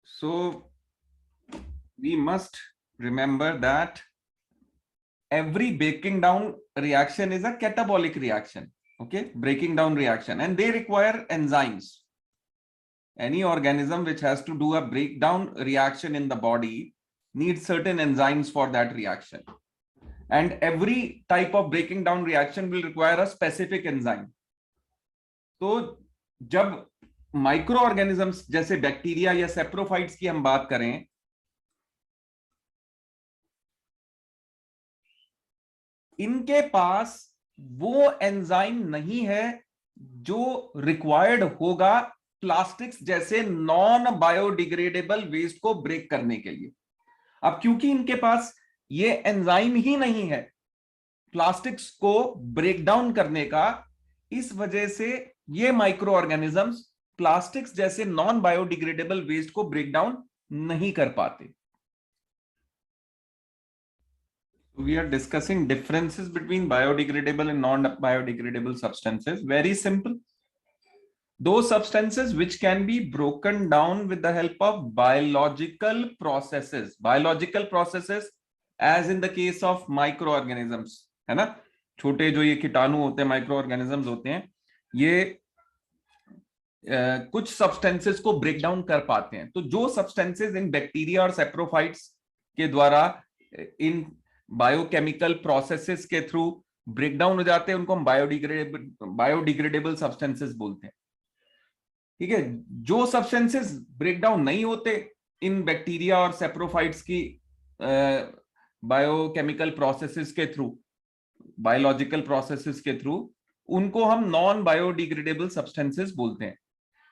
So we must remember that every breaking down reaction is a catabolic reaction. Okay, breaking down reaction, and they require enzymes. Any organism which has to do a breakdown reaction in the body needs certain enzymes for that reaction. And every type of breaking down reaction will require a specific enzyme. तो जब micro organisms जैसे bacteria या saprophytes की हम बात करें, इनके पास वो एंजाइम नहीं है जो रिक्वायर्ड होगा प्लास्टिक्स जैसे नॉन बायोडिग्रेडेबल वेस्ट को ब्रेक करने के लिए. अब क्योंकि इनके पास ये एंजाइम ही नहीं है प्लास्टिक्स को ब्रेक डाउन करने का, इस वजह से ये माइक्रो ऑर्गेनिजम्स प्लास्टिक्स जैसे नॉन बायोडिग्रेडेबल वेस्ट को ब्रेक डाउन नहीं कर पाते. We are discussing differences between biodegradable and non-biodegradable substances. Very simple. Those substances which can be broken down with the help of biological processes. Biological processes, as in the case of microorganisms, है ना, छोटे जो ये कीटाणु होते हैं, microorganisms होते हैं, ये कुछ सब्सटेंसेस को ब्रेक डाउन कर पाते हैं. तो जो सब्सटेंसेस इन बैक्टीरिया और सेप्रोफाइट्स के द्वारा इन बायोकेमिकल प्रोसेसेस के थ्रू ब्रेक डाउन हो जाते हैं, उनको हम बायोडिग्रेडेबल सब्सटेंसेस बोलते हैं. ठीक है. जो सब्सटेंसेस ब्रेक डाउन नहीं होते इन बैक्टीरिया और सेप्रोफाइट्स की बायोकेमिकल प्रोसेसेस के थ्रू, बायोलॉजिकल प्रोसेसेस के थ्रू, उनको हम नॉन बायोडिग्रेडेबल सब्सटेंसेस बोलते हैं.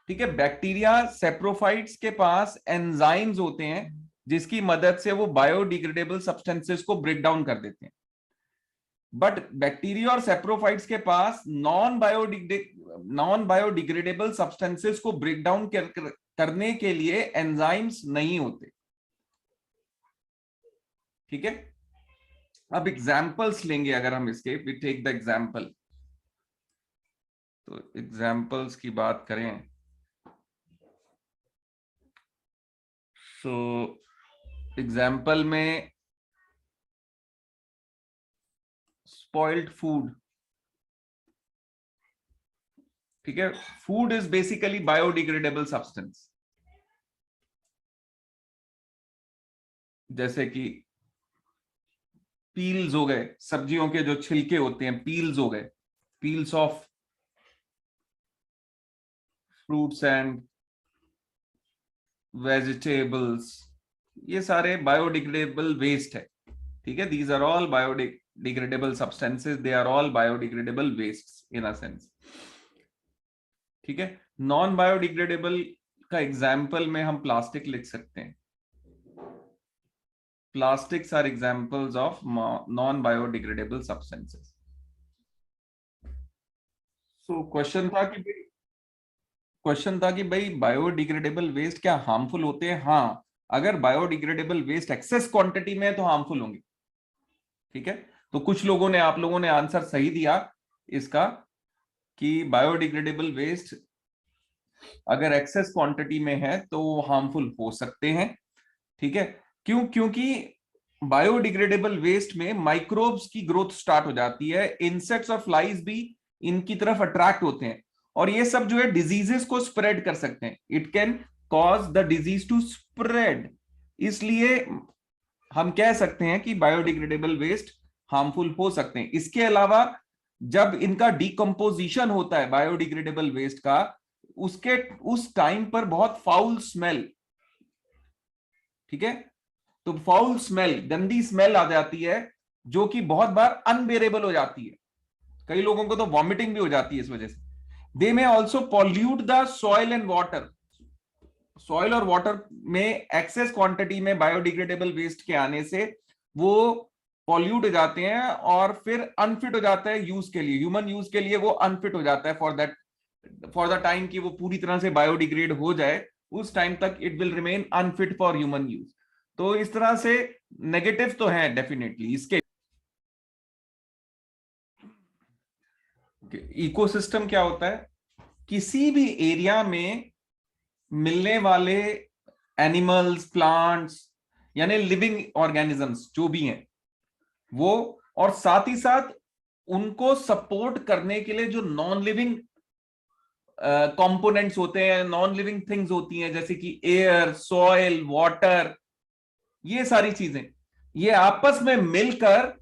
ठीक है. बैक्टीरिया सेप्रोफाइट्स के पास एंजाइम्स होते हैं जिसकी मदद से वो बायोडिग्रेडेबल सब्सटेंसेस को ब्रेक डाउन कर देते हैं. बट बैक्टीरिया और सेप्रोफाइट्स के पास नॉन बायोडिग्रेडेबल सब्सटेंसेस को ब्रेक डाउन करने के लिए एंजाइम्स नहीं होते. ठीक है. अब एग्जाम्पल्स लेंगे अगर हम इसके, वी टेक द एग्जाम्पल. तो एग्जाम्पल्स की बात करें, सो एग्जाम्पल में स्पॉइल्ड फूड. ठीक है. Food is basically biodegradable substance. जैसे कि पील्स हो गए, सब्जियों के जो छिलके होते हैं, पील्स हो गए, peels of fruits and vegetables, ये सारे बायोडिग्रेडेबल वेस्ट है. ठीक है. These are all biodegradable substances, they are all biodegradable wastes in a sense. ठीक है. नॉन बायोडिग्रेडेबल का एग्जाम्पल में हम प्लास्टिक लिख सकते हैं. Plastics are examples of non biodegradable substances. So question था कि भाई बायोडिग्रेडेबल वेस्ट क्या हार्मफुल होते हैं? हाँ, अगर बायोडिग्रेडेबल वेस्ट एक्सेस क्वांटिटी में है तो हार्मफुल होंगे. ठीक है. तो कुछ लोगों ने, आप लोगों ने आंसर सही दिया इसका कि बायोडिग्रेडेबल वेस्ट अगर एक्सेस क्वांटिटी में है तो हार्मफुल हो सकते हैं. ठीक है. क्यों? क्योंकि बायोडिग्रेडेबल वेस्ट में माइक्रोब्स की ग्रोथ स्टार्ट हो जाती है, इंसेक्ट्स और फ्लाइज भी इनकी तरफ अट्रैक्ट होते हैं, और ये सब जो है डिजीजेस को स्प्रेड कर सकते हैं. It can cause the disease to spread. इसलिए हम कह सकते हैं कि बायोडिग्रेडेबल वेस्ट हार्मफुल हो सकते हैं. इसके अलावा जब इनका डिकम्पोजिशन होता है बायोडिग्रेडेबल वेस्ट का, उस टाइम पर बहुत फाउल स्मेल, ठीक है, तो फाउल स्मेल, गंदी स्मेल आ जाती है जो कि बहुत बार अनबेरेबल हो जाती है. कई लोगों को तो वॉमिटिंग भी हो जाती है इस वजह से. They may also pollute the soil and water. Soil और वाटर में एक्सेस क्वांटिटी में बायोडिग्रेडेबल वेस्ट के आने से वो पॉल्यूट हो जाते हैं और फिर अनफिट हो जाता है यूज के लिए, ह्यूमन यूज के लिए वो अनफिट हो जाता है फॉर द टाइम कि वो पूरी तरह से बायोडिग्रेड हो जाए, उस टाइम तक it will remain unfit for human use. तो इस तरह से नेगेटिव तो है डेफिनेटली इसके. इकोसिस्टम क्या होता है? किसी भी एरिया में मिलने वाले एनिमल्स, प्लांट्स, यानी लिविंग ऑर्गेनिजम्स जो भी हैं वो, और साथ ही साथ उनको सपोर्ट करने के लिए जो नॉन लिविंग कंपोनेंट्स होते हैं, नॉन लिविंग थिंग्स होती हैं, जैसे कि एयर, सॉइल, वाटर, ये सारी चीजें, ये आपस में मिलकर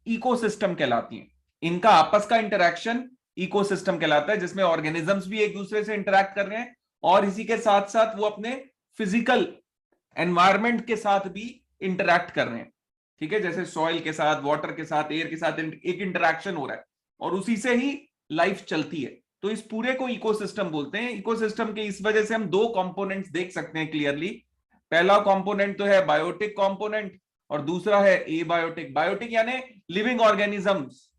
इकोसिस्टम कहलाती हैं। इनका आपस का इंटरेक्शन इकोसिस्टम कहलाता है, जिसमें ऑर्गेनिजम्स भी एक दूसरे से इंटरेक्ट कर रहे हैं और इसी के साथ साथ वो अपने फिजिकल एनवायरमेंट के साथ भी इंटरेक्ट कर रहे हैं। ठीक है, जैसे सॉइल के साथ, वाटर के साथ, एयर के साथ एक इंटरेक्शन हो रहा है और उसी से ही लाइफ चलती है। तो इस पूरे को इकोसिस्टम बोलते हैं। इकोसिस्टम के इस वजह से हम दो कंपोनेंट्स देख सकते हैं क्लियरली। पहला कंपोनेंट तो है बायोटिक कंपोनेंट और दूसरा है एबायोटिक। बायोटिक यानी लिविंग ऑर्गेनिजम्स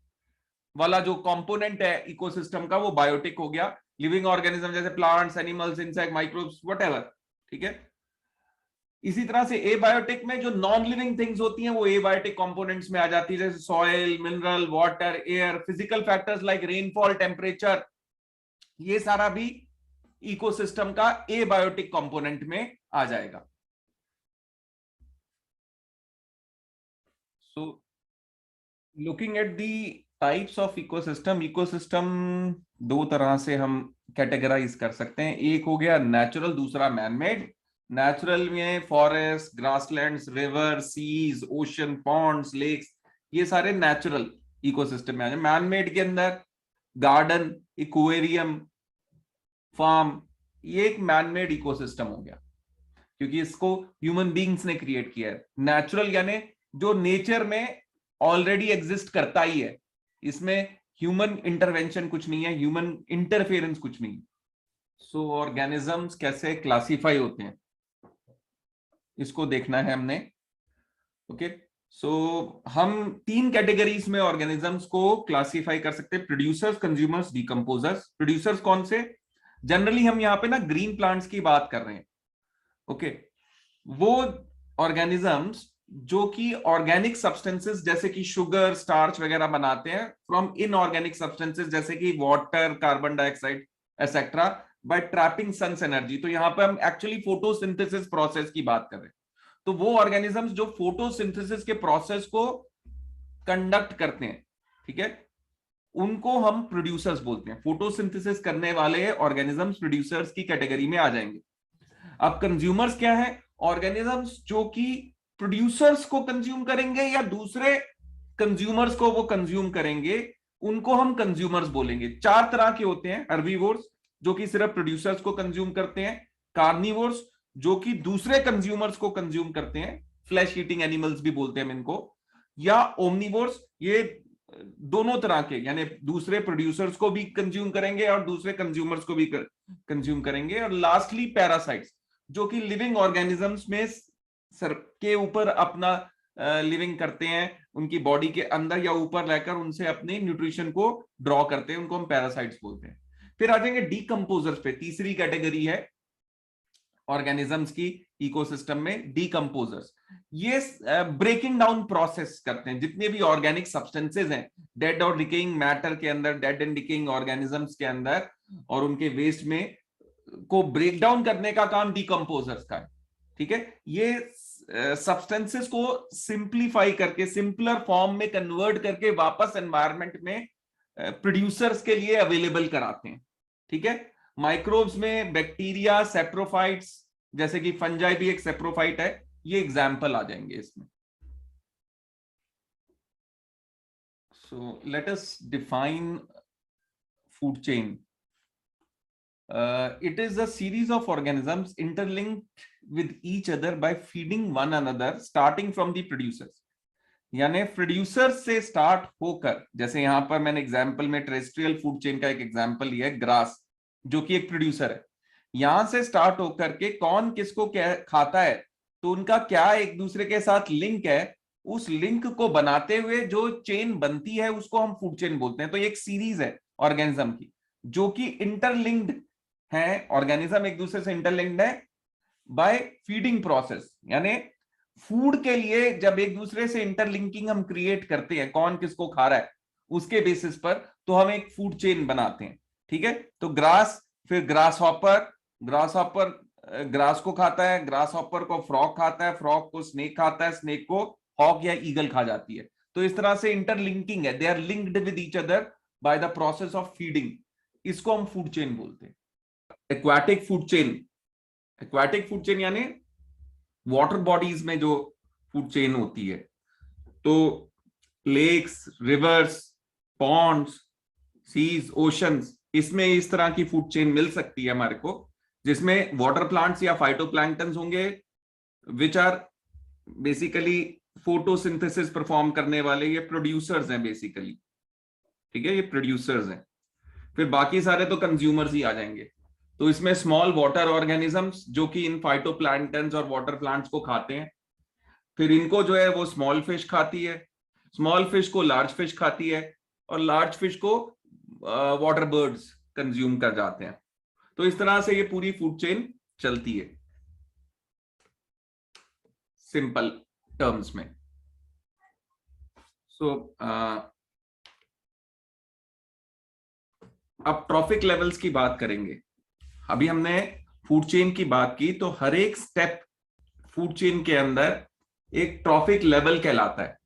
वाला जो कंपोनेंट है इकोसिस्टम का, वो बायोटिक हो गया। लिविंग ऑर्गेनिज्म जैसे plants, animals, insect, microbes, whatever. ठीक है, इसी तरह से एबायोटिक में जो नॉन लिविंग थिंग्स होती हैं वो एबायोटिक कंपोनेंट्स में आ जाती है, जैसे soil, mineral, water, air, physical factors like rainfall, temperature, ये सारा भी इकोसिस्टम का एबायोटिक कंपोनेंट में आ जाएगा। So looking at the types of ecosystem, ecosystem दो तरह से हम कैटेगराइज कर सकते हैं। एक हो गया नेचुरल, दूसरा मैनमेड। नेचुरल में forest, grasslands, river, seas, ocean, ponds, lakes, ये सारे नेचुरल इकोसिस्टम में आ जाए। मैनमेड के अंदर गार्डन, इक्वेरियम, फार्म, ये एक मैनमेड इकोसिस्टम हो गया क्योंकि इसको ह्यूमन बीइंग्स ने क्रिएट किया है। नेचुरल यानी जो नेचर में ऑलरेडी एग्जिस्ट करता ही है, इसमें ह्यूमन इंटरवेंशन कुछ नहीं है, ह्यूमन इंटरफेरेंस कुछ नहीं। सो ऑर्गेनिजम्स कैसे क्लासिफाई होते हैं इसको देखना है हमने। ओके, सो हम तीन कैटेगरीज में ऑर्गेनिजम्स को क्लासिफाई कर सकते हैं: प्रोड्यूसर्स, कंज्यूमर्स, डिकम्पोजर्स। प्रोड्यूसर्स कौन से? जनरली हम यहाँ पे ना ग्रीन प्लांट्स की बात कर रहे हैं। ओके, वो ऑर्गेनिजम्स जो कि ऑर्गेनिक सब्सटेंसेस जैसे कि शुगर, स्टार्च वगैरह बनाते हैं फ्रॉम इनऑर्गेनिक सब्सटेंसेस जैसे कि water, carbon dioxide etcetera, by trapping sun's energy. तो यहां पर हम एक्चुअली फोटोसिंथेसिस प्रोसेस की बात कर रहे हैं। तो वो ऑर्गेनिजम्स जो फोटोसिंथेसिस के प्रोसेस को कंडक्ट करते हैं, ठीक है, उनको हम प्रोड्यूसर्स बोलते हैं। फोटोसिंथेसिस करने वाले ऑर्गेनिजम्स प्रोड्यूसर्स की कैटेगरी में आ जाएंगे। अब कंज्यूमर्स क्या है? ऑर्गेनिजम्स जो कि प्रोड्यूसर्स को कंज्यूम करेंगे या दूसरे कंज्यूमर्स को वो कंज्यूम करेंगे, उनको हम कंज्यूमर्स बोलेंगे। चार तरह के होते हैं: हर्बीवोर्स जो कि सिर्फ प्रोड्यूसर्स को कंज्यूम करते हैं, कार्निवोर्स जो कि दूसरे कंज्यूमर्स को कंज्यूम करते हैं, फ्लैश ईटिंग एनिमल्स भी बोलते हैं हम इनको, या ओमनिवोर्स, ये दोनों तरह के, यानी दूसरे प्रोड्यूसर्स को भी कंज्यूम करेंगे और दूसरे कंज्यूमर्स को भी कंज्यूम करेंगे। और लास्टली पैरासाइट्स जो कि लिविंग ऑर्गेनिजम्स में सर के ऊपर अपना लिविंग करते हैं, उनकी बॉडी के अंदर या ऊपर रहकर उनसे अपने न्यूट्रिशन को ड्रॉ करते हैं, उनको हम पैरासाइट्स बोलते हैं। फिर आ जाएंगे डीकंपोजर्स पे, तीसरी कैटेगरी है ऑर्गेनिजम्स की इकोसिस्टम में, डीकंपोजर्स। ये ब्रेकिंग डाउन प्रोसेस करते हैं जितने भी ऑर्गेनिक सब्सटेंसेज हैं डेड और डिकेइंग मैटर के अंदर, डेड एंड डिकेइंग ऑर्गेनिजम्स के अंदर, और उनके वेस्ट में को ब्रेक डाउन करने का काम डीकंपोजर्स का है। ठीक है, ये सब्सटेंसेस को सिंप्लीफाई करके, सिंपलर फॉर्म में कन्वर्ट करके वापस एनवायरनमेंट में प्रोड्यूसर्स के लिए अवेलेबल कराते हैं। ठीक है, माइक्रोब्स में बैक्टीरिया, सेप्रोफाइट्स, जैसे कि फंजाई भी एक सेप्रोफाइट है, ये एग्जाम्पल आ जाएंगे इसमें। So let us define food chain. It is a series of organisms interlinked with each other by feeding one another, starting from the producers. यानी प्रोड्यूसर से स्टार्ट होकर, जैसे यहां पर मैंने एग्जांपल में टेरेस्ट्रियल फूड चेन का एक एग्जांपल लिया है, ग्रास जो कि एक प्रोड्यूसर है, यहां से स्टार्ट होकर के कौन किसको क्या खाता है, तो उनका क्या एक दूसरे के साथ लिंक है, उस लिंक को बनाते हुए जो चेन बनती है उसको हम फूड चेन बोलते हैं। तो ये एक सीरीज है ऑर्गेनिज्म की जो कि इंटरलिंक्ड है, ऑर्गेनिज्म एक दूसरे से इंटरलिंक्ड है बाय फीडिंग प्रोसेस, यानी फूड के लिए जब एक दूसरे से इंटरलिंकिंग हम क्रिएट करते हैं, कौन किसको खा रहा है उसके बेसिस पर, तो हम एक फूड चेन बनाते हैं। ठीक है, तो ग्रास, फिर grass hopper, grass hopper grass को खाता है, ग्रास हॉपर को फ्रॉग खाता है, फ्रॉग को स्नेक खाता है, स्नेक को हॉक या ईगल खा जाती है। तो इस तरह से इंटरलिंकिंग है, they are linked with each other by the process of feeding. इसको हम फूड चेन बोलते हैं। Aquatic food chain, aquatic food chain यानी वाटर बॉडीज में जो फूड चेन होती है, तो lakes, rivers, ponds, seas, oceans, इसमें इस तरह की फूड चेन मिल सकती है हमारे को, जिसमें वाटर प्लांट्स या फाइटोप्लैंक्टन्स होंगे, which are basically photosynthesis perform करने वाले, ये प्रोड्यूसर्स हैं बेसिकली। ठीक है, ये प्रोड्यूसर्स हैं। फिर बाकी सारे तो कंज्यूमर्स ही आ जाएंगे। तो इसमें स्मॉल वाटर ऑर्गेनिजम्स जो कि इन फाइटोप्लैंक्टन्स और वाटर प्लांट्स को खाते हैं, फिर इनको जो है वो स्मॉल फिश खाती है, स्मॉल फिश को लार्ज फिश खाती है, और लार्ज फिश को वाटर बर्ड्स कंज्यूम कर जाते हैं। तो इस तरह से ये पूरी फूड चेन चलती है सिंपल टर्म्स में। सो अब ट्रॉफिक लेवल्स की बात करेंगे। अभी हमने फूड चेन की बात की, तो हर एक स्टेप फूड चेन के अंदर एक ट्रॉफिक लेवल कहलाता है।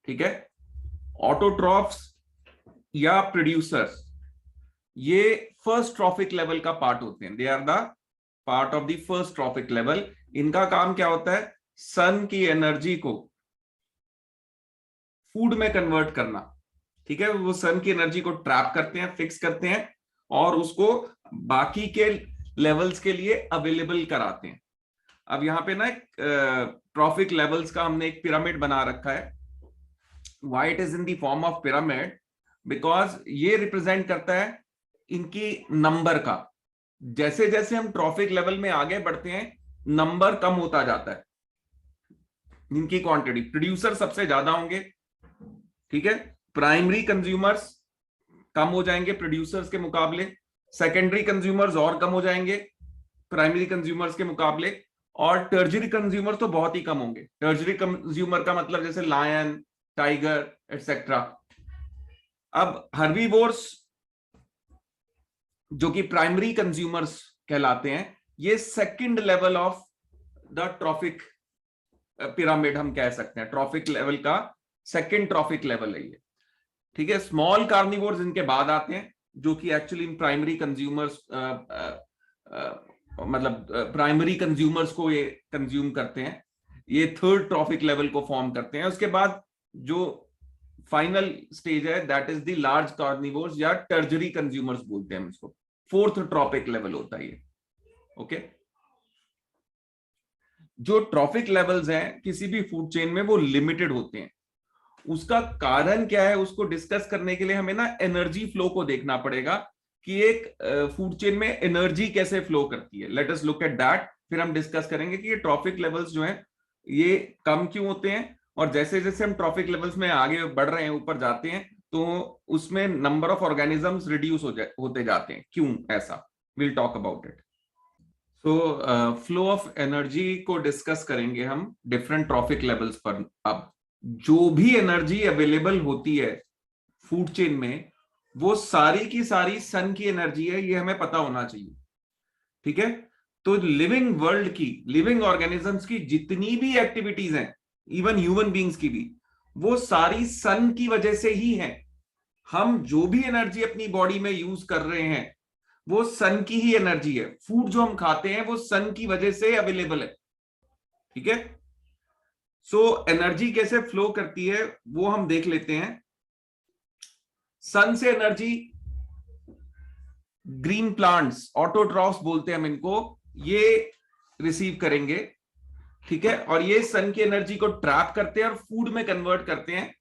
ठीक है, ऑटोट्रॉफ्स या प्रोड्यूसर्स ये फर्स्ट ट्रॉफिक लेवल का पार्ट होते हैं, they are the part of the first trophic level. इनका काम क्या होता है? सन की एनर्जी को फूड में कन्वर्ट करना। ठीक है, वो सन की एनर्जी को ट्रैप करते हैं, फिक्स करते हैं, और उसको बाकी के लेवल्स के लिए अवेलेबल कराते हैं। अब यहाँ पे ना एक ट्रॉफिक लेवल्स का हमने एक पिरामिड बना रखा है। Why it is in the form of pyramid? Because ये रिप्रेजेंट करता है इनकी नंबर का। जैसे जैसे हम ट्रॉफिक लेवल में आगे बढ़ते हैं, नंबर कम होता जाता है, इनकी क्वांटिटी। प्रोड्यूसर सबसे ज्यादा होंगे, ठीक है, प्राइमरी कंज्यूमर्स कम हो जाएंगे प्रोड्यूसर्स के मुकाबले, सेकेंडरी कंज्यूमर्स और कम हो जाएंगे प्राइमरी कंज्यूमर्स के मुकाबले, और टर्जरी कंज्यूमर तो बहुत ही कम होंगे। टर्जरी कंज्यूमर का मतलब जैसे लायन, टाइगर एटसेट्रा। अब हर्बीवोर्स जो कि प्राइमरी कंज्यूमर्स कहलाते हैं, ये second level of the trophic pyramid हम कह सकते हैं। ट्रॉफिक लेवल का सेकंड ट्रॉफिक लेवल है ये। ठीक है, स्मॉल कार्निवोर्स इनके बाद आते हैं, जो कि एक्चुअली प्राइमरी कंज्यूमर्स मतलब प्राइमरी कंज्यूमर्स को ये कंज्यूम करते हैं। ये थर्ड ट्रॉफिक लेवल को फॉर्म करते हैं। उसके बाद जो फाइनल स्टेज है, that is the large carnivores या टर्जरी कंज्यूमर्स बोलते हैं हम इसको। फोर्थ ट्रॉफिक लेवल होता है ये। ओके, जो ट्रॉफिक लेवल्स हैं किसी भी फूड चेन में, वो लिमिटेड होते हैं। उसका कारण क्या है, उसको डिस्कस करने के लिए हमें ना एनर्जी फ्लो को देखना पड़ेगा कि एक फूड चेन में एनर्जी कैसे फ्लो करती है। Let us look at that. फिर हम डिस्कस करेंगे कि ये ट्रॉफिक लेवल्स जो हैं ये कम क्यों होते हैं, और जैसे जैसे हम ट्रॉफिक लेवल्स में आगे बढ़ रहे हैं, ऊपर जाते हैं, तो उसमें नंबर ऑफ ऑर्गेनिजम्स रिड्यूस होते जाते हैं। क्यों ऐसा, will talk about it. So flow of energy को डिस्कस करेंगे हम डिफरेंट ट्रॉफिक लेवल्स पर। अब जो भी एनर्जी अवेलेबल होती है फूड चेन में, वो सारी की सारी सन की एनर्जी है, ये हमें पता होना चाहिए। ठीक है, तो लिविंग वर्ल्ड की, लिविंग ऑर्गेनिजम्स की जितनी भी एक्टिविटीज हैं, इवन ह्यूमन बींग्स की भी, वो सारी सन की वजह से ही है। हम जो भी एनर्जी अपनी बॉडी में यूज कर रहे हैं, वो सन की ही एनर्जी है। फूड जो हम खाते हैं वो सन की वजह से अवेलेबल है। ठीक है, सो एनर्जी कैसे फ्लो करती है वो हम देख लेते हैं। सन से एनर्जी ग्रीन प्लांट्स, ऑटोट्रॉफ्स बोलते हैं हम इनको, ये रिसीव करेंगे। ठीक है, और ये सन की एनर्जी को ट्रैप करते हैं और फूड में कन्वर्ट करते हैं।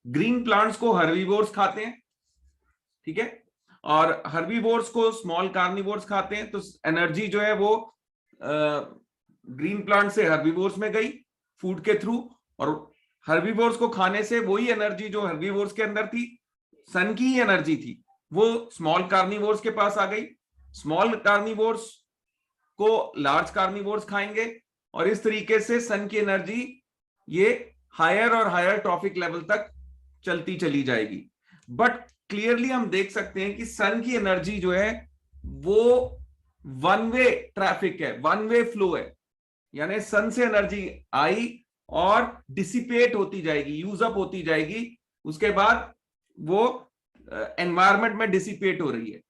ग्रीन प्लांट्स को हर्बीवोर्स खाते हैं, ठीक है, और हर्बीवोर्स को स्मॉल कार्निवोर्स खाते हैं। तो एनर्जी जो है वो ग्रीन प्लांट से हर्बीवोर्स में गई फूड के थ्रू, और हर्बीवोर्स को खाने से वही एनर्जी जो हर्बीवोर्स के अंदर थी, सन की ही एनर्जी थी, वो स्मॉल कार्निवोर्स के पास आ गई। स्मॉल कार्निवोर्स को लार्ज कार्निवोर्स खाएंगे, और इस तरीके से सन की एनर्जी ये हायर और हायर ट्रॉफिक लेवल तक चलती चली जाएगी। बट क्लियरली हम देख सकते हैं कि सन की एनर्जी जो है वो वन वे ट्रैफिक है, वन वे फ्लो है, यानी सन से एनर्जी आई और डिसिपेट होती जाएगी, यूज अप होती जाएगी, उसके बाद वो एनवायरमेंट में डिसिपेट हो रही है,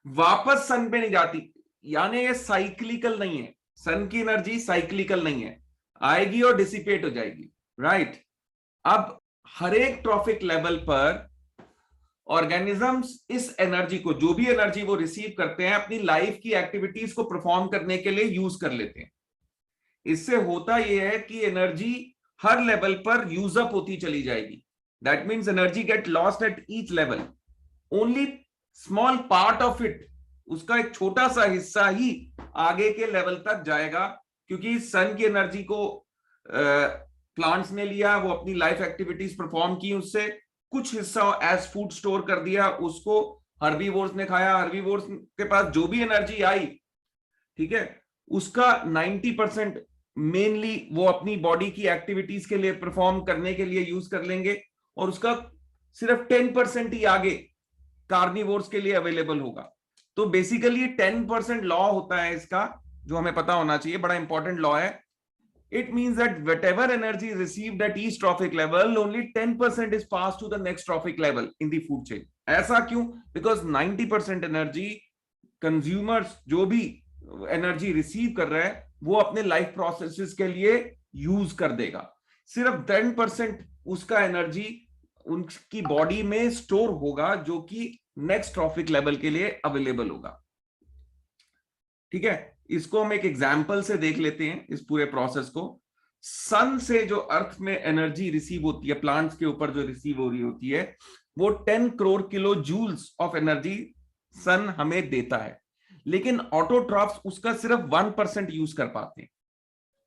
वापस सन पे नहीं जाती, यानी ये साइक्लिकल नहीं है, सन की एनर्जी साइक्लिकल नहीं है, आएगी और डिसिपेट हो जाएगी, राइट। अब हर एक ट्रॉफिक लेवल पर ऑर्गेनिजम्स इस एनर्जी को, जो भी एनर्जी वो रिसीव करते हैं, अपनी लाइफ की एक्टिविटीज को परफॉर्म करने के लिए यूज कर लेते हैं। इससे होता यह है कि एनर्जी हर लेवल पर यूज अप होती चली जाएगी, that means energy get lost at each level, only small part of it, उसका एक छोटा सा हिस्सा ही आगे के लेवल तक जाएगा, क्योंकि सन की एनर्जी को प्लांट्स ने लिया, वो अपनी लाइफ एक्टिविटीज परफॉर्म की, उससे कुछ हिस्सा एज फूड स्टोर कर दिया, उसको हर्बीवोर्स ने खाया, हर्बीवोर्स के पास जो भी एनर्जी आई, ठीक है, उसका 90% मेनली वो अपनी बॉडी की एक्टिविटीज के लिए परफॉर्म करने के लिए यूज कर लेंगे, और उसका सिर्फ 10% ही आगे कार्निवोर्स के लिए अवेलेबल होगा। तो बेसिकली 10% लॉ होता है इसका, जो हमें पता होना चाहिए, बड़ा इंपॉर्टेंट लॉ है। It means that whatever energy is received at each trophic level, only 10% is passed to the next trophic level in the food chain. ऐसा क्यों? Because 90% energy consumers जो भी एनर्जी रिसीव कर रहे हैं, वो अपने लाइफ प्रोसेसेस के लिए यूज कर देगा, सिर्फ 10% उसका एनर्जी उनकी बॉडी में स्टोर होगा, जो कि नेक्स्ट ट्रॉफिक लेवल के लिए अवेलेबल होगा, ठीक है। इसको हम एक एग्जाम्पल से देख लेते हैं, इस पूरे प्रोसेस को। सन से जो अर्थ में एनर्जी रिसीव होती है, प्लांट्स के ऊपर जो रिसीव हो रही होती है, वो 10 crore kilo joules of energy sun हमें देता है, लेकिन ऑटोट्रॉफ्स उसका सिर्फ 1% यूज कर पाते हैं,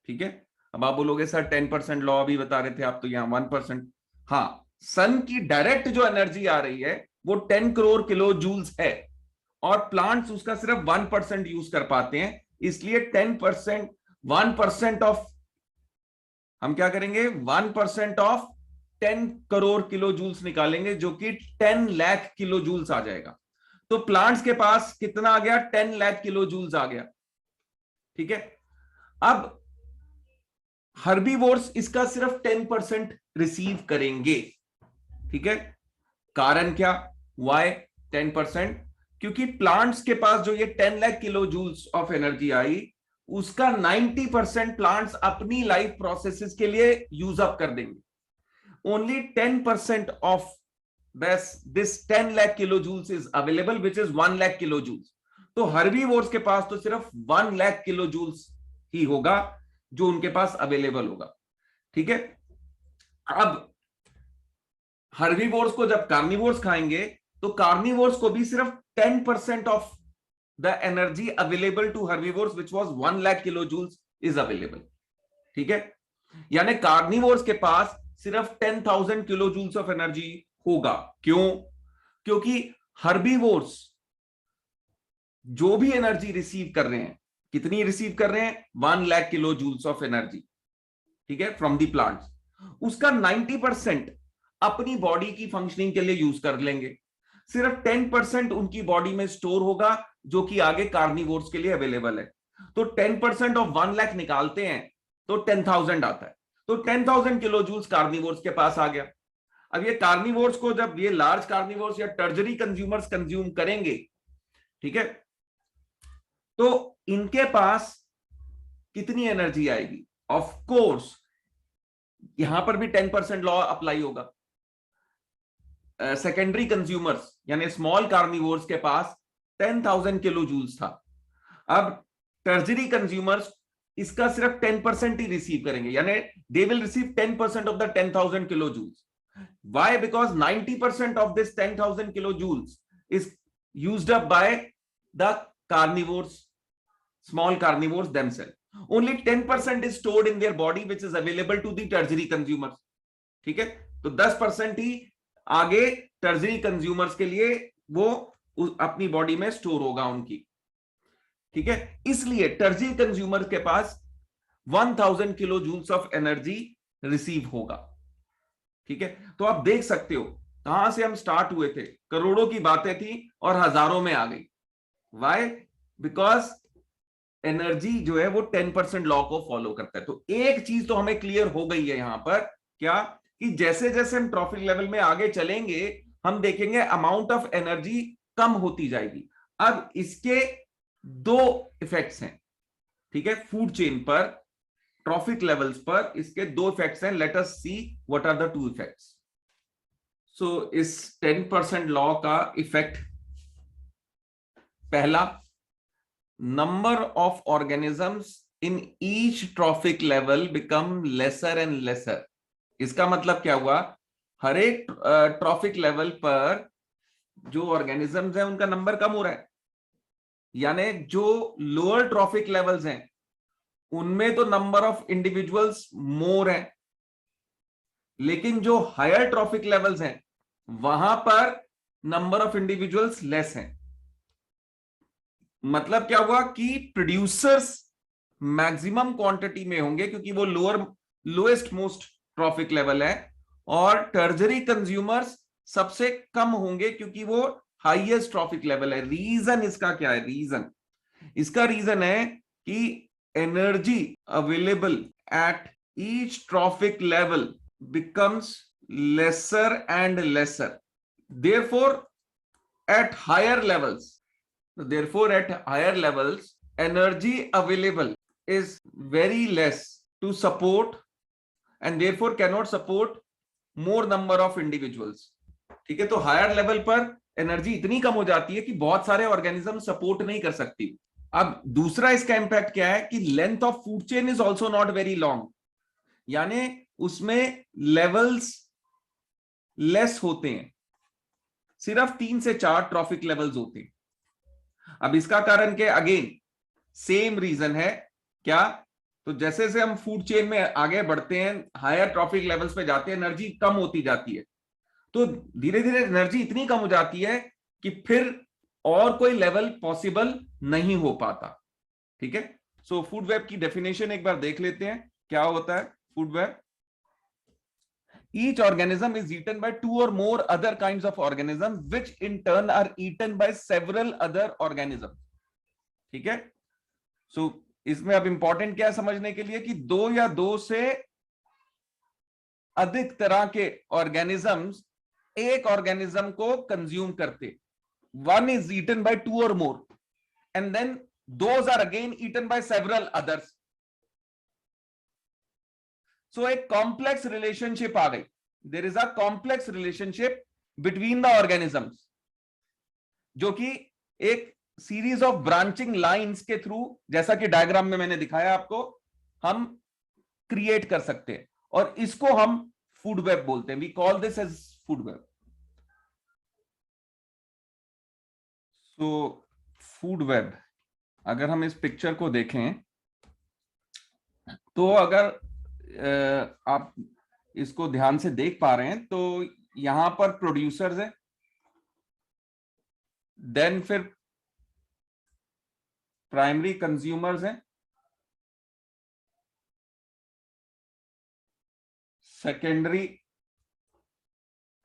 ठीक है। अब आप बोलोगे सर 10% लॉ अभी बता रहे थे आप, तो यहां 1%। हाँ, सन की डायरेक्ट जो एनर्जी आ रही है वो 10 करोड़ किलो जूल्स है, और प्लांट्स उसका सिर्फ 1% यूज कर पाते हैं, इसलिए 10%, 1% ऑफ, हम क्या करेंगे, 1% ऑफ 10 करोड़ किलो जूल्स निकालेंगे, जो कि 10 लाख किलो जूल्स आ जाएगा। तो प्लांट्स के पास कितना आ गया, 10 लाख किलो जूल्स आ गया, ठीक है। अब हर्बीवोर्स इसका सिर्फ 10% रिसीव करेंगे, ठीक है। कारण क्या, वाई 10%? क्योंकि प्लांट्स के पास जो ये 10 lakh kilo joules of energy आई, उसका 90% प्लांट्स अपनी लाइफ प्रोसेसेस के लिए यूज अप कर देंगे। Only 10% of this 10 lakh kilo joules is available, which is 1 lakh kilo joules. तो हर्बीवोर्स के पास तो सिर्फ 1 लाख किलो जूल्स ही होगा जो उनके पास अवेलेबल होगा, ठीक है। अब हर्बीवोर्स को जब कार्निवोर्स खाएंगे, तो कार्निवोर्स को भी सिर्फ 10% of the energy available to herbivores, which was 1 lakh kilo joules, is available, ठीक है। यानी कार्निवोर्स के पास सिर्फ 10,000 किलो जूल्स ऑफ एनर्जी होगा। क्यों? क्योंकि हर्बीवोर्स जो भी एनर्जी रिसीव कर रहे हैं, कितनी रिसीव कर रहे हैं, 1 lakh kilo joules of energy, ठीक है, फ्रॉम दी प्लांट्स। उसका 90% अपनी बॉडी की फंक्शनिंग के लिए यूज कर लेंगे, सिर्फ 10% उनकी बॉडी में स्टोर होगा, जो कि आगे कार्निवोर्स के लिए अवेलेबल है। तो 10% ऑफ 1 लाख निकालते हैं तो 10,000 आता है, तो 10,000 किलो जूल्स कार्निवोर्स के पास आ गया। अब ये कार्निवोर्स को जब ये लार्ज कार्निवोर्स या टर्जरी कंज्यूमर्स कंज्यूम करेंगे, ठीक है, तो इनके पास कितनी एनर्जी आएगी? ऑफ कोर्स यहां पर भी 10% लॉ अप्लाई होगा। सेकेंडरी कंज्यूमर्स यानी स्मॉल कार्निवोर्स के पास 10,000 किलो जूल्स था। अब टर्जरी कंज्यूमर्स इसका सिर्फ 10% ही रिसीव करेंगे, यानी they will receive 10% of the 10,000 kilo joules. Why? Because 90% of this 10,000 kilojoules is used up by the carnivores, small carnivores themselves. Only 10% is stored in their body, which is available to the tertiary consumers. ठीक है, तो 10% ही आगे टर्जरी consumers के लिए वो अपनी body में store होगा उनकी, ठीक है। इसलिए टर्जरी कंज्यूमर के पास 1000 kilo joules of energy receive होगा, ठीक है। तो आप देख सकते हो कहां से हम स्टार्ट हुए थे, करोड़ों की बातें थी और हजारों में आ गई। वाई? बिकॉज एनर्जी जो है वो 10% लॉ को फॉलो करता है। तो एक चीज तो हमें क्लियर हो गई है यहां पर, क्या, कि जैसे जैसे हम ट्रॉफिक लेवल में आगे चलेंगे हम देखेंगे अमाउंट ऑफ एनर्जी कम होती जाएगी। अब इसके दो इफेक्ट्स हैं, ठीक है, फूड चेन पर, ट्रॉफिक लेवल्स पर इसके दो इफेक्ट्स हैं। Let us see what are the two effects. So इस 10% लॉ का इफेक्ट, पहला, number of organisms in each trophic level become lesser and lesser। इसका मतलब क्या हुआ, हर एक ट्रॉफिक लेवल पर जो ऑर्गेनिजम्स हैं उनका नंबर कम हो रहा है। यानी जो लोअर ट्रॉफिक लेवल्स हैं उनमें तो नंबर ऑफ इंडिविजुअल्स मोर है, लेकिन जो हायर ट्रॉफिक लेवल्स हैं वहां पर नंबर ऑफ इंडिविजुअल्स लेस हैं। मतलब क्या हुआ कि प्रोड्यूसर्स मैक्सिमम क्वांटिटी में होंगे क्योंकि वो लोएस्ट मोस्ट ट्रॉफिक लेवल है, और टर्जरी कंज्यूमर्स सबसे कम होंगे क्योंकि वो हाईएस्ट ट्रॉफिक लेवल है। रीजन इसका क्या है, रीजन इसका रीजन है कि energy available at each trophic level becomes lesser and lesser, therefore at higher levels, therefore at higher levels energy available is very less to support and therefore cannot support more number of individuals। ठीक है, तो higher level पर energy इतनी कम हो जाती है कि बहुत सारे ऑर्गेनिज्म सपोर्ट नहीं कर सकती। अब दूसरा इसका इंपैक्ट क्या है कि length of food chain is also not very long, यानी उसमें लेवल्स लेस होते हैं, सिर्फ 3 से 4 ट्रॉफिक लेवल्स होते हैं। अब इसका कारण क्या, अगेन सेम रीजन है, क्या, तो जैसे जैसे हम फूड चेन में आगे बढ़ते हैं, हायर ट्रॉफिक लेवल्स पे जाते हैं, एनर्जी कम होती जाती है, तो धीरे धीरे एनर्जी इतनी कम हो जाती है कि फिर और कोई लेवल पॉसिबल नहीं हो पाता। ठीक है, सो फूड वेब की डेफिनेशन एक बार देख लेते हैं क्या होता है food web. Each organism is eaten by 2 or more other kinds of organisms, which in turn are eaten by several other organisms। ठीक है, सो इसमें अब इंपॉर्टेंट क्या है समझने के लिए कि 2 या 2 से अधिक तरह के ऑर्गेनिजम्स एक ऑर्गेनिज्म को कंज्यूम करते। One is eaten by 2 or more and then those are again eaten by several others। So एक कॉम्प्लेक्स रिलेशनशिप आ गई, there is a complex relationship between the organisms, जो कि एक सीरीज ऑफ ब्रांचिंग लाइंस के through, जैसा कि diagram में मैंने दिखाया आपको, हम क्रिएट कर सकते हैं, और इसको हम फूड वेब बोलते हैं। We call this as food web. So food web, अगर हम इस पिक्चर को देखें तो अगर आप इसको ध्यान से देख पा रहे हैं तो यहां पर प्रोड्यूसर्स है, देन फिर प्राइमरी कंज्यूमर्स हैं, सेकेंडरी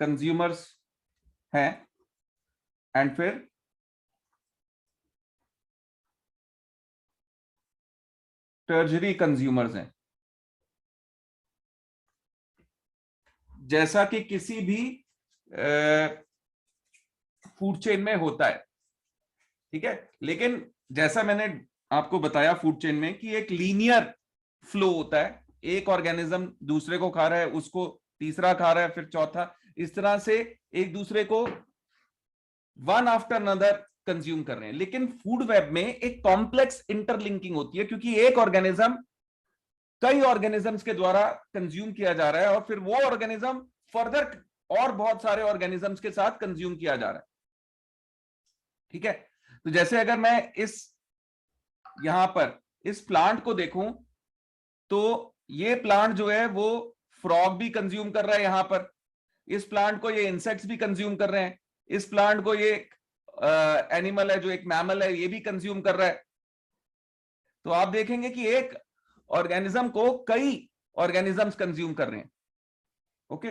कंज्यूमर्स हैं, एंड फिर टर्जरी कंज्यूमर्स हैं। जैसा कि किसी भी फूड चेन में होता है, ठीक है, लेकिन जैसा मैंने आपको बताया फूड चेन में कि एक लीनियर फ्लो होता है, एक ऑर्गेनिज्म दूसरे को खा रहा है, उसको तीसरा खा रहा है, फिर चौथा, इस तरह से एक दूसरे को वन आफ्टर अनदर कंज्यूम कर रहे हैं। लेकिन फूड वेब में एक कॉम्प्लेक्स इंटरलिंकिंग होती है, क्योंकि एक ऑर्गेनिज्म कई ऑर्गेनिजम्स के द्वारा कंज्यूम किया जा रहा है, और फिर वो ऑर्गेनिज्म फर्दर और बहुत सारे ऑर्गेनिजम्स के साथ कंज्यूम किया जा रहा है। ठीक है, तो जैसे अगर मैं इस यहां पर इस प्लांट को देखूं तो ये प्लांट जो है वो फ्रॉग भी कंज्यूम कर रहा है, यहां पर इस प्लांट को ये इंसेक्ट्स भी कंज्यूम कर रहे हैं, इस प्लांट को ये एनिमल है जो एक मैमल है ये भी कंज्यूम कर रहा है। तो आप देखेंगे कि एक ऑर्गेनिज्म को कई ऑर्गेनिजम्स कंज्यूम कर रहे हैं। ओके,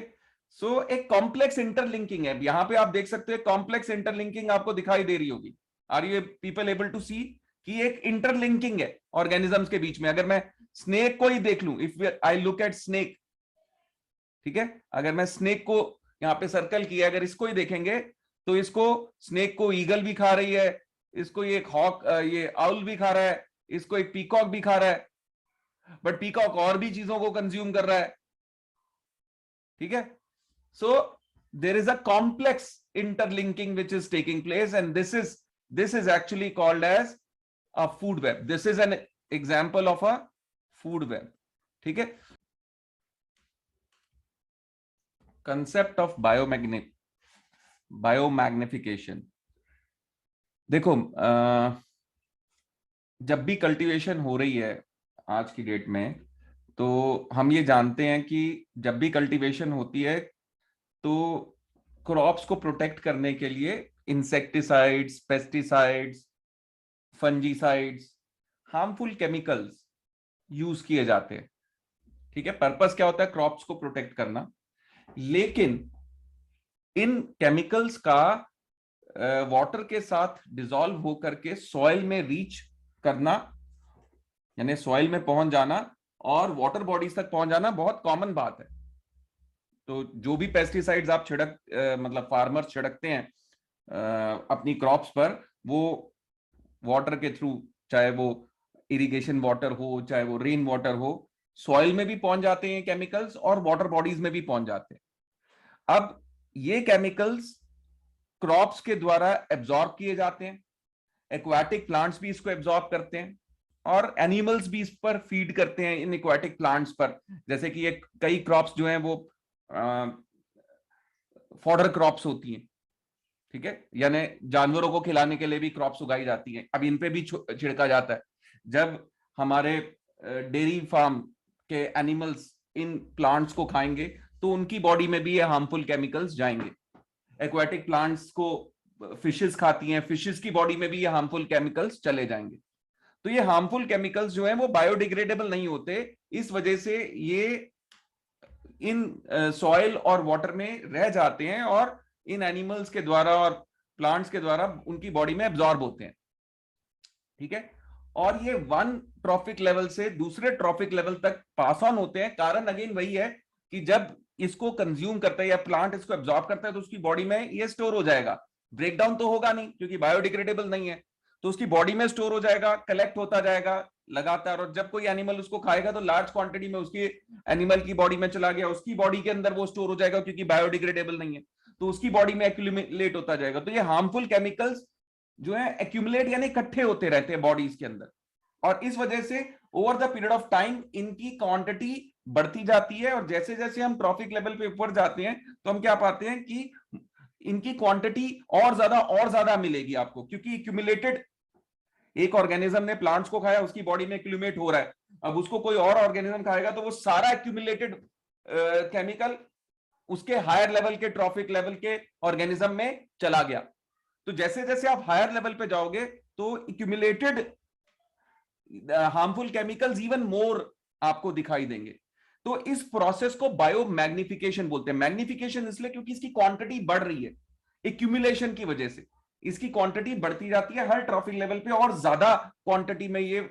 सो एक कॉम्प्लेक्स इंटरलिंकिंग है, यहां पे आप देख सकते हैं कॉम्प्लेक्स इंटरलिंकिंग आपको दिखाई दे रही होगी। Are you people able to see कि एक इंटरलिंकिंग है ऑर्गेनिजम्स के बीच में। अगर मैं स्नेक को ही देख लूं, if I look at snake, ठीक है, अगर मैं स्नेक को यहां पे सर्कल किया, अगर इसको ही देखेंगे तो इसको, स्नेक को ईगल भी खा रही है, इसको ये एक हॉक, ये आउल भी खा रहा है, इसको एक पीकॉक भी खा रहा है, बट पीकॉक और भी चीजों को कंज्यूम कर रहा है, ठीक है। So there is a complex interlinking which is taking place, and this is actually called as a food web. This is an example of a food web, ठीक है। कंसेप्ट ऑफ बायोमैग्निफिकेशन, देखो जब भी कल्टीवेशन हो रही है आज की डेट में, तो हम ये जानते हैं कि जब भी कल्टीवेशन होती है तो क्रॉप्स को प्रोटेक्ट करने के लिए insecticides, pesticides, fungicides, harmful chemicals use किए जाते हैं, ठीक है। पर्पस क्या होता है? क्रॉप्स को प्रोटेक्ट करना। लेकिन इन केमिकल्स का वाटर के साथ डिसॉल्व होकर के सॉइल में रीच करना, यानी सॉइल में पहुंच जाना और वाटर बॉडीज तक पहुंच जाना बहुत कॉमन बात है। तो जो भी पेस्टिसाइड्स आप मतलब फार्मर्स छिड़कते हैं अपनी क्रॉप्स पर, वो वाटर के थ्रू, चाहे वो इरिगेशन वाटर हो, चाहे वो रेन वाटर हो, सॉइल में भी पहुंच जाते हैं केमिकल्स और वाटर बॉडीज में भी पहुंच जाते हैं। अब ये केमिकल्स क्रॉप्स के द्वारा एब्जॉर्ब किए जाते हैं, एक्वाटिक प्लांट्स भी इसको एब्जॉर्ब करते हैं और एनिमल्स भी इस पर फीड करते हैं, इन एक्वाटिक प्लांट्स पर। जैसे कि एक कई क्रॉप्स जो हैं वो फॉडर क्रॉप्स होती हैं, ठीक है, यानी जानवरों को खिलाने के लिए भी क्रॉप्स उगाई जाती हैं। अब इन पे भी छिड़का जाता है। जब हमारे डेयरी फार्म के एनिमल्स इन प्लांट्स को खाएंगे तो उनकी बॉडी में भी ये हार्मफुल केमिकल्स जाएंगे। एक्वाटिक प्लांट्स को फिशेस खाती हैं, फिशेस की बॉडी में भी ये हार्मफुल केमिकल्स चले जाएंगे। तो ये हार्मफुल केमिकल्स जो हैं वो बायोडिग्रेडेबल नहीं होते, इस वजह से ये इन सॉइल और वाटर में रह जाते हैं और इन एनिमल्स के द्वारा और प्लांट्स के द्वारा उनकी बॉडी में एब्जॉर्ब होते हैं, ठीक है। और ये वन ट्रॉफिक लेवल से दूसरे ट्रॉफिक लेवल तक पास ऑन होते हैं। कारण अगेन वही है कि जब इसको कंज्यूम करता है या प्लांट इसको एब्जॉर्ब करता है तो उसकी बॉडी में ये स्टोर हो जाएगा। ब्रेकडाउन तो होगा नहीं क्योंकि बायोडिग्रेडेबल नहीं है, तो उसकी बॉडी में स्टोर हो जाएगा, कलेक्ट होता जाएगा लगातार। और जब कोई एनिमल उसको खाएगा तो लार्ज क्वांटिटी में उसकी एनिमल की बॉडी में चला गया, उसकी बॉडी के अंदर वो स्टोर हो जाएगा क्योंकि बायोडिग्रेडेबल नहीं है, तो उसकी बॉडी में एक्यूमुलेट होता जाएगा। तो ये हार्मफुल केमिकल्स जो है एक्यूमुलेट यानी इकट्ठे होते रहते हैं बॉडीज के अंदर, और इस वजह से over the period of time इनकी क्वांटिटी बढ़ती जाती है। और जैसे जैसे हम ट्रॉफिक लेवल पे ऊपर जाते हैं तो हम क्या पाते हैं कि इनकी क्वांटिटी और ज्यादा मिलेगी आपको, क्योंकि एक्यूमुलेटेड, एक ऑर्गेनिज्म ने प्लांट्स को खाया, उसकी बॉडी में एक्यूमुलेट हो रहा है, अब उसको कोई और ऑर्गेनिज्म खाएगा तो वो सारा एक्यूमुलेटेड केमिकल उसके हायर लेवल के ट्रॉफिक लेवल के ऑर्गेनिज्म में चला गया। तो जैसे जैसे आप हायर लेवल पे जाओगे तो accumulated harmful chemicals even more आपको दिखाई देंगे। तो इस प्रोसेस को बायोमैग्निफिकेशन बोलते हैं। मैग्निफिकेशन इसलिए क्योंकि इसकी क्वांटिटी बढ़ रही है, एक्यूमुलेशन की वजह से इसकी क्वांटिटी बढ़ती जाती है हर ट्रॉफिक लेवल पे, और ज्यादा क्वांटिटी में ये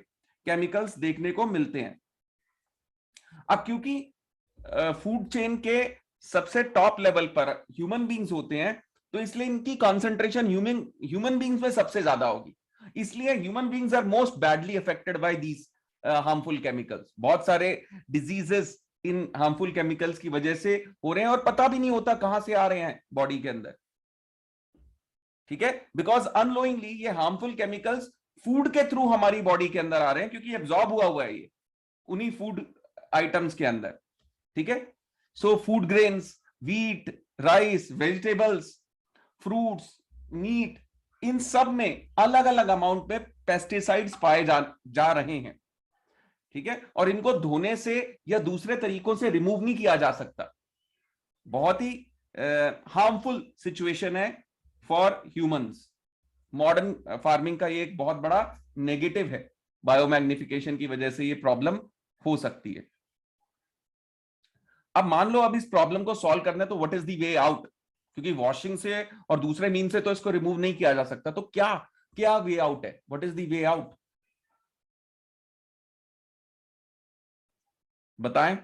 केमिकल्स देखने को मिलते हैं। अब क्योंकि फूड चेन के सबसे टॉप लेवल पर ह्यूमन बींग्स होते हैं, तो इसलिए इनकी कॉन्सेंट्रेशन ह्यूमन बींग्स में सबसे ज्यादा होगी। इसलिए human beings are most badly affected by these harmful chemicals. बहुत सारे डिजीजेस इन हार्मफुल केमिकल्स की वजह से हो रहे हैं और पता भी नहीं होता कहां से आ रहे हैं बॉडी के अंदर, ठीक है, बिकॉज अननोइंगली ये हार्मफुल केमिकल्स फूड के थ्रू हमारी बॉडी के अंदर आ रहे हैं, क्योंकि एब्जॉर्ब हुआ है ये उन्हीं फूड आइटम्स के अंदर, ठीक है। So food grains, wheat, rice, vegetables, fruits, meat, इन सब में अलग अलग अमाउंट में पेस्टिसाइड्स पाए जा रहे हैं, ठीक है। और इनको धोने से या दूसरे तरीकों से रिमूव नहीं किया जा सकता। बहुत ही हार्मफुल सिचुएशन है फॉर ह्यूमंस। मॉडर्न फार्मिंग का ये एक बहुत बड़ा नेगेटिव है। बायोमैग्निफिकेशन की वजह से ये प्रॉब्लम हो सकती है। अब मान लो अब इस प्रॉब्लम को सॉल्व करना है, तो what is the way out? क्योंकि वॉशिंग से और दूसरे मीन से तो इसको रिमूव नहीं किया जा सकता, तो क्या क्या वे आउट है? What is the way out? बताएं,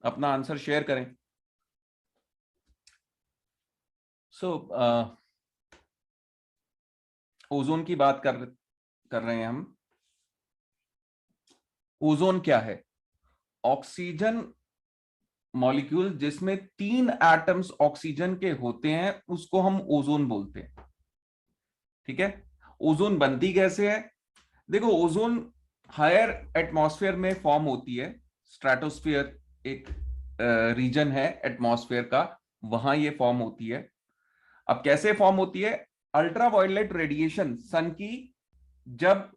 अपना आंसर शेयर करें। सो ओजोन की बात कर रहे हैं हम। ओजोन क्या है? ऑक्सीजन मॉलिक्यूल जिसमें 3 एटम्स ऑक्सीजन के होते हैं उसको हम ओजोन बोलते हैं। ठीक है, ओजोन बनती कैसे है? देखो, ओजोन हायर एटमॉस्फेयर में फॉर्म होती है। स्ट्रेटोस्फीयर एक रीजन है एटमॉस्फेयर का, वहां ये फॉर्म होती है। अब कैसे फॉर्म होती है? अल्ट्रावायलेट रेडिएशन सन की जब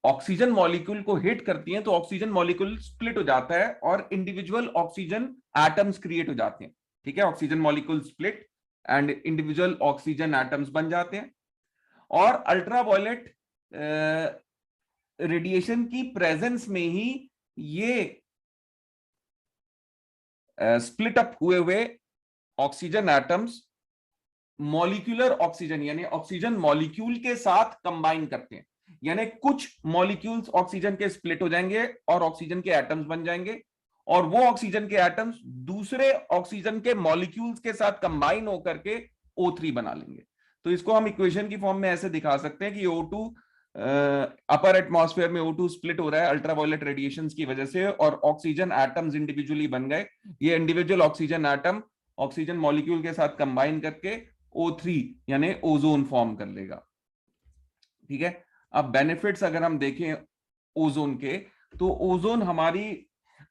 ऑक्सीजन मॉलिक्यूल को हिट करती हैं तो ऑक्सीजन मॉलिक्यूल स्प्लिट हो जाता है और इंडिविजुअल ऑक्सीजन एटम्स क्रिएट हो जाते हैं। ठीक है, oxygen molecule split and individual oxygen atoms बन जाते हैं। और अल्ट्रावायलेट रेडिएशन की प्रेजेंस में ही ये स्प्लिट अप हुए ऑक्सीजन एटम्स मॉलिक्यूलर ऑक्सीजन यानी ऑक्सीजन मॉलिक्यूल के साथ कंबाइन करते हैं। यानी कुछ मॉलिक्यूल्स ऑक्सीजन के स्प्लिट हो जाएंगे और ऑक्सीजन के एटम्स बन जाएंगे, और वो ऑक्सीजन के एटम्स दूसरे ऑक्सीजन के मॉलिक्यूल्स के साथ कंबाइन होकर के O3 बना लेंगे। तो इसको हम इक्वेशन की फॉर्म में ऐसे दिखा सकते हैं कि O2 अपर एटमॉस्फेयर में O2 स्प्लिट हो रहा है अल्ट्रावायलेट रेडिएशन की वजह से, और ऑक्सीजन एटम्स इंडिविजुअली बन गए। ये individual oxygen atom oxygen molecule के साथ कंबाइन करके O3 यानी ओजोन फॉर्म कर लेगा। ठीक है, अब बेनिफिट्स अगर हम देखें ओजोन के, तो ओजोन हमारी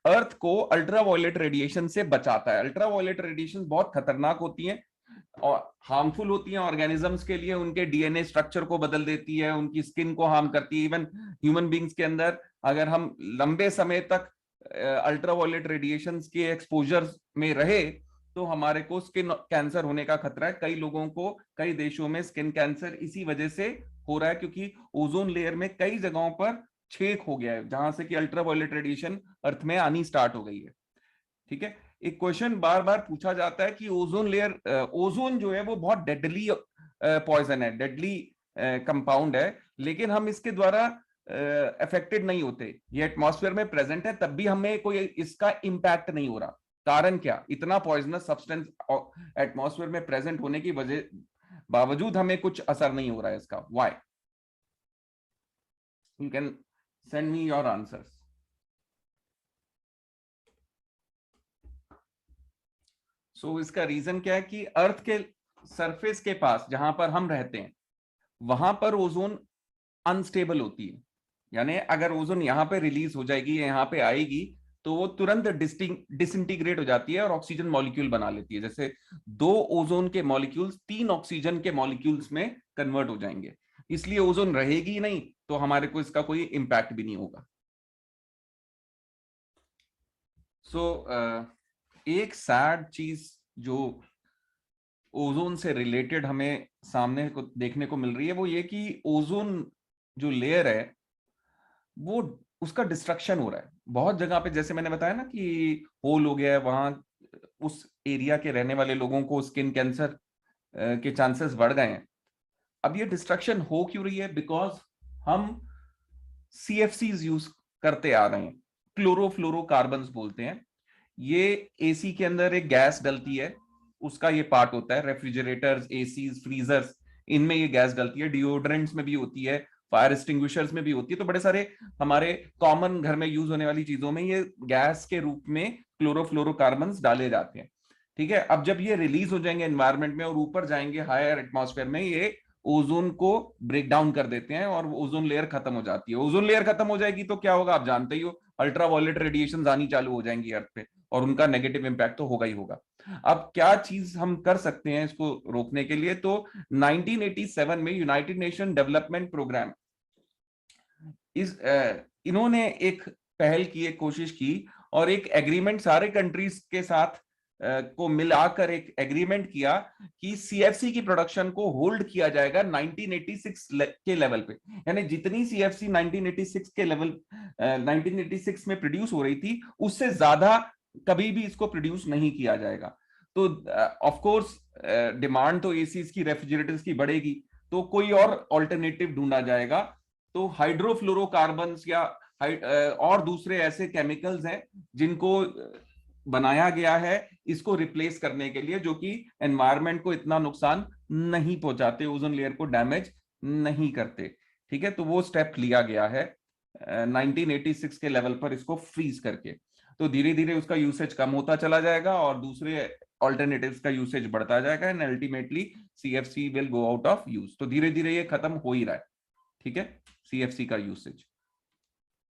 अर्थ को अल्ट्रावायलेट रेडिएशन से बचाता है। अल्ट्रावायलेट रेडिएशन बहुत खतरनाक होती हैं और हार्मफुल होती हैं ऑर्गेनिजम्स के लिए। उनके डीएनए स्ट्रक्चर को बदल देती है, उनकी स्किन को हार्म करती है। इवन ह्यूमन बींग्स के अंदर अगर हम लंबे समय तक अल्ट्रावायलेट रेडिएशन के एक्सपोजर में रहे तो हमारे को स्किन कैंसर होने का खतरा है। कई लोगों को कई देशों में स्किन कैंसर इसी वजह से हो रहा है क्योंकि ओजोन लेयर में कई जगहों पर छेद हो गया है जहां से कि अल्ट्रावायलेट रेडिएशन अर्थ में आनी स्टार्ट हो गई है। ठीक है, एक क्वेश्चन बार बार पूछा जाता है कि ओजोन लेयर, ओजोन जो है वो बहुत डेडली पॉइजन है, डेडली कंपाउंड है, लेकिन हम इसके द्वारा अफेक्टेड नहीं होते। ये एटमॉस्फेयर में प्रेजेंट है तब भी हमें कोई इसका इंपैक्ट नहीं हो रहा। कारण क्या? इतना पॉइजनस सब्सटेंस एटमॉस्फेयर में प्रेजेंट होने की वजह बावजूद हमें कुछ असर नहीं हो रहा है इसका। Why? You can send me your answers. So इसका रीजन क्या है कि अर्थ के सरफेस के पास जहां पर हम रहते हैं वहां पर ओजोन अनस्टेबल होती है। यानी अगर ओजोन यहां पे रिलीज हो जाएगी, यहां पे आएगी, तो वो तुरंत डिसइंटीग्रेट हो जाती है और ऑक्सीजन मॉलिक्यूल बना लेती है। जैसे 2 ओजोन के मॉलिक्यूल्स 3 ऑक्सीजन के मॉलिक्यूल्स में कन्वर्ट हो जाएंगे। इसलिए ओजोन रहेगी नहीं तो हमारे को इसका कोई इंपैक्ट भी नहीं होगा। सो एक सैड चीज जो ओजोन से रिलेटेड हमें सामने को देखने को मिल रही है वो ये कि ओजोन जो लेयर है वो उसका डिस्ट्रक्शन हो रहा है बहुत जगह पे। जैसे मैंने बताया ना कि होल हो गया है, वहां उस एरिया के रहने वाले लोगों को स्किन कैंसर के चांसेस बढ़ गए हैं। अब ये डिस्ट्रक्शन हो क्यों रही है? बिकॉज हम CFCs यूज करते आ रहे हैं, क्लोरोफ्लोरोकार्बन्स बोलते हैं। ये एसी के अंदर एक गैस डलती है, उसका ये पार्ट होता है। रेफ्रिजरेटर्स, एसीज, फ्रीजर्स, इनमें ये गैस डलती है। डिओड्रेंट्स में भी होती है, फायर एक्सटिंग्विशर्स में भी होती है। तो बड़े सारे हमारे कॉमन घर में यूज होने वाली चीजों में ये गैस के रूप में क्लोरोफ्लोरोकार्बन्स डाले जाते हैं। ठीक है, अब जब ये रिलीज हो जाएंगे एनवायरमेंट में और ऊपर जाएंगे हायर एटमॉस्फेयर में, ये ओजोन को ब्रेक डाउन कर देते हैं और ओजोन लेयर खत्म हो जाती है। ओजोन लेयर खत्म हो जाएगी तो क्या होगा? आप जानते ही हो, अल्ट्रावायलेट रेडिएशन आनी चालू हो जाएंगी अर्थ पे और उनका नेगेटिव इंपैक्ट तो होगा ही होगा। अब क्या चीज हम कर सकते हैं इसको रोकने के लिए? तो 1987 में यूनाइटेड नेशन डेवलपमेंट प्रोग्राम इन्होंने एक पहल की, एक कोशिश की और एक एग्रीमेंट सारे कंट्रीज के साथ को मिलाकर एक एग्रीमेंट किया कि CFC की प्रोडक्शन को होल्ड किया जाएगा 1986 के लेवल पे। यानी जितनी CFC 1986 के लेवल 1986 में प्रोड्यूस हो रही थी उससे ज्यादा कभी भी इसको प्रोड्यूस नहीं किया जाएगा। तो ऑफ कोर्स डिमांड तो एसीज की, रेफ्रिजरेटर्स की बढ़ेगी, तो कोई और ऑल्टरनेटिव ढूंढा जाएगा। तो हाइड्रोफ्लोरोकार्बन्स या और दूसरे ऐसे केमिकल्स हैं जिनको बनाया गया है इसको रिप्लेस करने के लिए, जो कि एनवायरनमेंट को इतना नुकसान नहीं पहुंचाते, ओजोन लेयर को डैमेज नहीं करते। ठीक है, तो वो स्टेप लिया गया है 1986 के लेवल पर इसको फ्रीज करके। तो धीरे धीरे उसका यूसेज कम होता चला जाएगा और दूसरे ऑल्टरनेटिव्स का यूसेज बढ़ता जाएगा and ultimately CFC will go out of use. तो धीरे धीरे ये खत्म हो ही रहा है, ठीक है, सीएफसी का यूसेज।